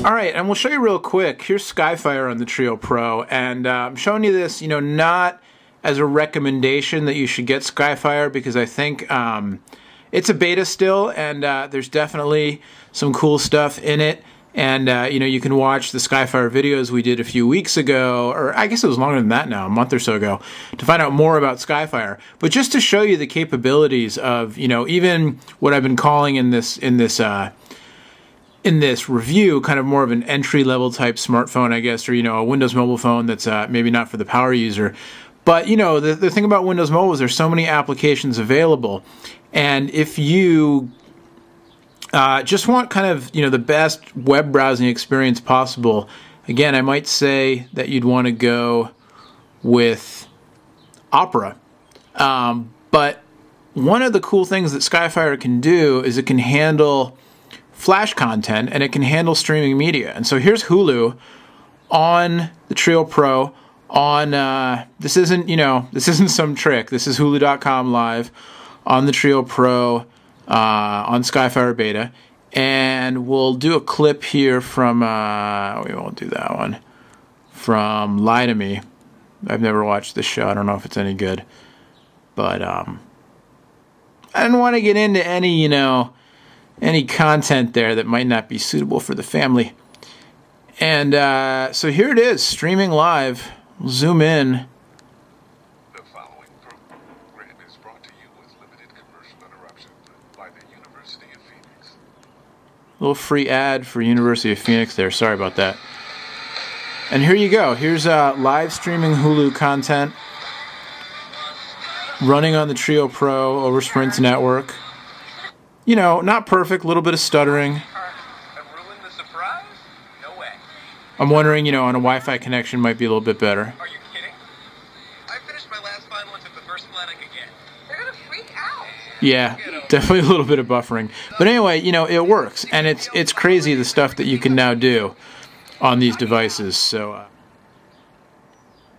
Alright, and we'll show you real quick. Here's Skyfire on the Treo Pro, and I'm showing you this, not as a recommendation that you should get Skyfire, because I think it's a beta still, and there's definitely some cool stuff in it. And, you can watch the Skyfire videos we did a few weeks ago, or I guess it was longer than that now, a month or so ago, to find out more about Skyfire. But just to show you the capabilities of, even what I've been calling in this review, kind of more of an entry-level type smartphone, I guess, or, a Windows mobile phone that's maybe not for the power user. But, the thing about Windows Mobile is there's so many applications available. And if you just want kind of, the best web browsing experience possible, again, I might say that you'd want to go with Opera. But one of the cool things that Skyfire can do is it can handle Flash content, and it can handle streaming media. And so here's Hulu on the Treo Pro on, this isn't some trick. This is Hulu.com live on the Treo Pro on Skyfire Beta. And we'll do a clip here from, we won't do that one, from Lie to Me. I've never watched this show. I don't know if it's any good. But I didn't want to get into any, any content there that might not be suitable for the family. And so here it is, streaming live. We'll zoom in. The following program is brought to you with limited commercial interruption by the University of Phoenix. A little free ad for University of Phoenix there. Sorry about that. And here you go. Here's live streaming Hulu content running on the Treo Pro over Sprint's network. Not perfect, a little bit of stuttering. I'm wondering, on a Wi-Fi connection might be a little bit better. Are you kidding? I finished my last final and took the first flight I could get. They're gonna freak out. Yeah, definitely a little bit of buffering. But anyway, it works, and it's crazy the stuff that you can now do on these devices. So,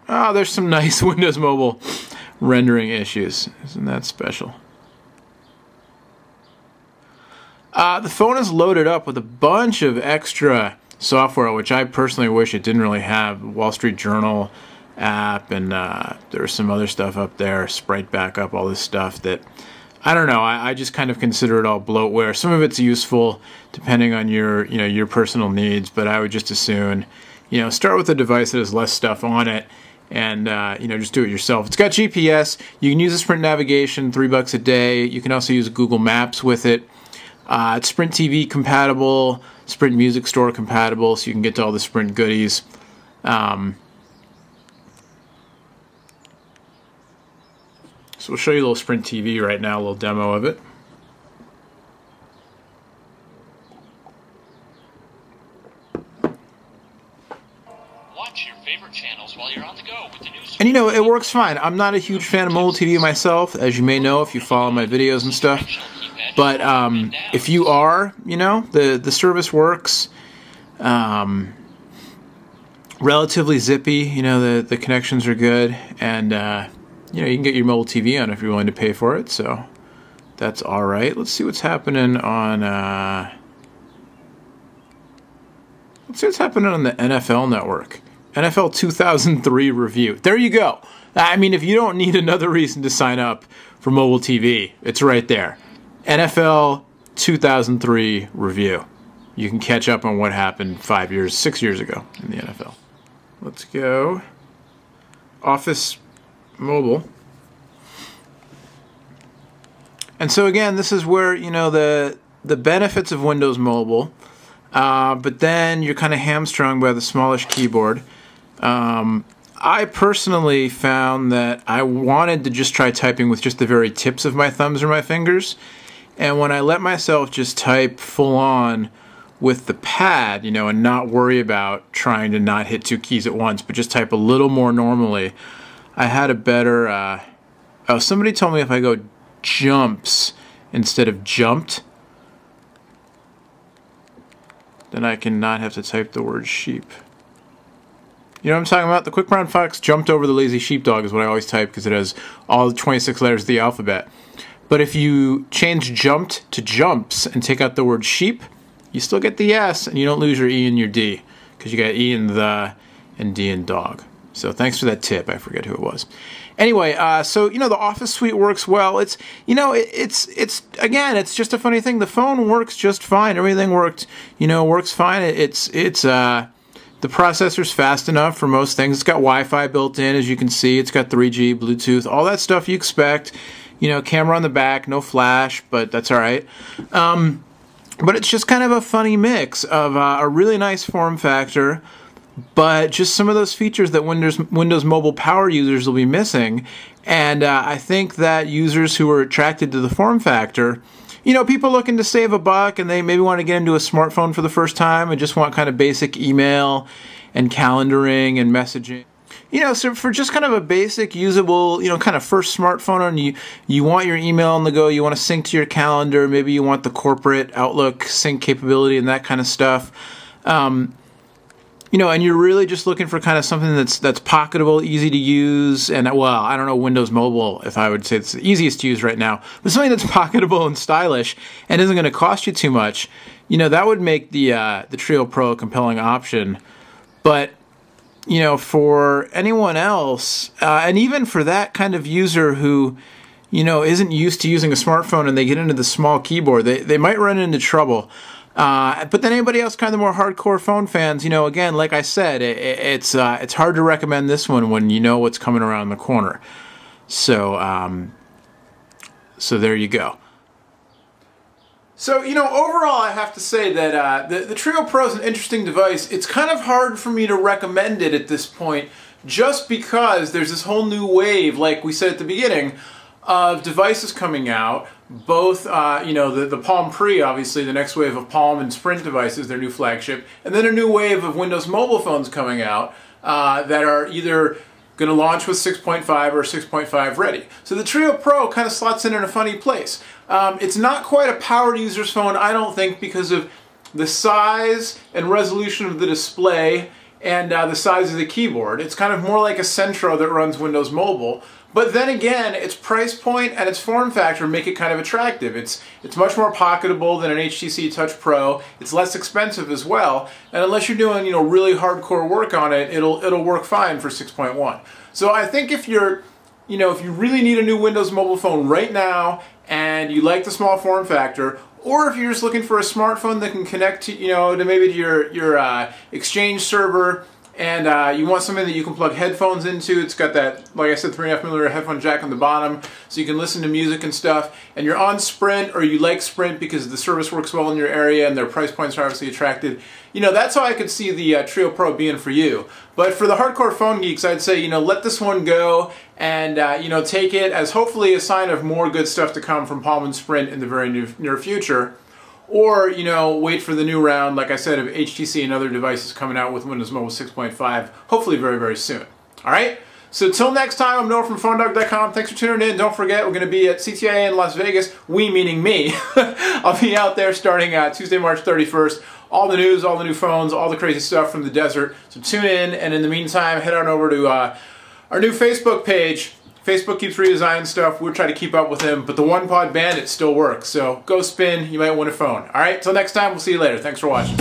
there's some nice Windows Mobile rendering issues. Isn't that special? The phone is loaded up with a bunch of extra software, which I personally wish it didn't really have. Wall Street Journal app, and there's some other stuff up there, Sprite backup, all this stuff that, I don't know, I just kind of consider it all bloatware. Some of it's useful depending on your, your personal needs, but I would just as soon, start with a device that has less stuff on it, and just do it yourself. It's got GPS. You can use the Sprint navigation, $3 a day. You can also use Google Maps with it. It's Sprint TV compatible, Sprint Music Store compatible, so you can get to all the Sprint goodies. So we'll show you a little Sprint TV right now, a little demo of it. Watch your favorite channels while you're on the go with the news. And it works fine. I'm not a huge fan of mobile TV myself, as you may know if you follow my videos and stuff. But if you are, the service works. Relatively zippy. The connections are good, and you can get your mobile TV on if you're willing to pay for it. So that's all right. Let's see what's happening on. Let's see what's happening on the NFL Network. NFL 2003 review. There you go. I mean, if you don't need another reason to sign up for mobile TV, it's right there. NFL 2003 review. You can catch up on what happened 6 years ago in the NFL. Let's go. Office Mobile. And so again, this is where, the benefits of Windows Mobile, but then you're kind of hamstrung by the smallish keyboard. I personally found that I wanted to just try typing with just the very tips of my thumbs or my fingers. And when I let myself just type full on with the pad, and not worry about trying to not hit two keys at once, but just type a little more normally, I had a better, somebody told me if I go jumps instead of jumped, then I can not have to type the word sheep. You know what I'm talking about? The quick brown fox jumped over the lazy sheepdog is what I always type because it has all the 26 letters of the alphabet. But if you change jumped to jumps and take out the word sheep, you still get the S, and you don't lose your E and your D, because you got E in the and D in dog. So thanks for that tip. I forget who it was. Anyway, so the Office Suite works well. It's again, it's just a funny thing. The phone works just fine. Everything works fine. The processor's fast enough for most things. It's got Wi-Fi built in, as you can see. It's got 3G, Bluetooth, all that stuff you expect. Camera on the back, no flash, but that's all right. But it's just kind of a funny mix of a really nice form factor, but just some of those features that Windows Mobile Power users will be missing. And I think that users who are attracted to the form factor, people looking to save a buck and they maybe want to get into a smartphone for the first time and just want kind of basic email and calendaring and messaging. So for just kind of a basic, usable, kind of first smartphone, and you want your email on the go, you want to sync to your calendar, maybe you want the corporate Outlook sync capability and that kind of stuff. And you're really just looking for kind of something that's pocketable, easy to use, and well, I don't know Windows Mobile if I would say it's the easiest to use right now, but something that's pocketable and stylish and isn't going to cost you too much. That would make the Treo Pro a compelling option. But for anyone else, and even for that kind of user who isn't used to using a smartphone and they get into the small keyboard, they might run into trouble. But then anybody else, kind of the more hardcore phone fans, again, like I said, it's hard to recommend this one when you know what's coming around the corner. So so there you go. So, overall, I have to say that the Treo Pro is an interesting device. It's kind of hard for me to recommend it at this point, just because there's this whole new wave, like we said at the beginning, of devices coming out. Both, the Palm Pre, obviously, the next wave of Palm and Sprint devices, their new flagship, and then a new wave of Windows Mobile phones coming out that are either going to launch with 6.5 or 6.5 ready. So the Treo Pro kind of slots in a funny place. It's not quite a powered user's phone, I don't think, because of the size and resolution of the display and the size of the keyboard. It's kind of more like a Centro that runs Windows Mobile. But then again, its price point and its form factor make it kind of attractive. It's much more pocketable than an HTC Touch Pro. It's less expensive as well. And unless you're doing really hardcore work on it, it'll work fine for 6.1. So I think if you're if you really need a new Windows Mobile phone right now and you like the small form factor, or if you're just looking for a smartphone that can connect to maybe to your Exchange server, and you want something that you can plug headphones into. It's got that, like I said, 3.5mm headphone jack on the bottom, so you can listen to music and stuff. And you're on Sprint, or you like Sprint because the service works well in your area and their price points are obviously attractive. That's how I could see the Treo Pro being for you. But for the hardcore phone geeks, I'd say, let this one go and, take it as hopefully a sign of more good stuff to come from Palm and Sprint in the very near future. Or, wait for the new round, like I said, of HTC and other devices coming out with Windows Mobile 6.5, hopefully very, very soon. Alright? So till next time, I'm Noah from PhoneDog.com. Thanks for tuning in. Don't forget, we're going to be at CTIA in Las Vegas. We meaning me. I'll be out there starting Tuesday, March 31st. All the news, all the new phones, all the crazy stuff from the desert. So tune in, and in the meantime, head on over to our new Facebook page. Facebook keeps redesigning stuff. We'll try to keep up with him, but the One Pod Bandit still works. So go spin, you might win a phone. All right, till next time, we'll see you later. Thanks for watching.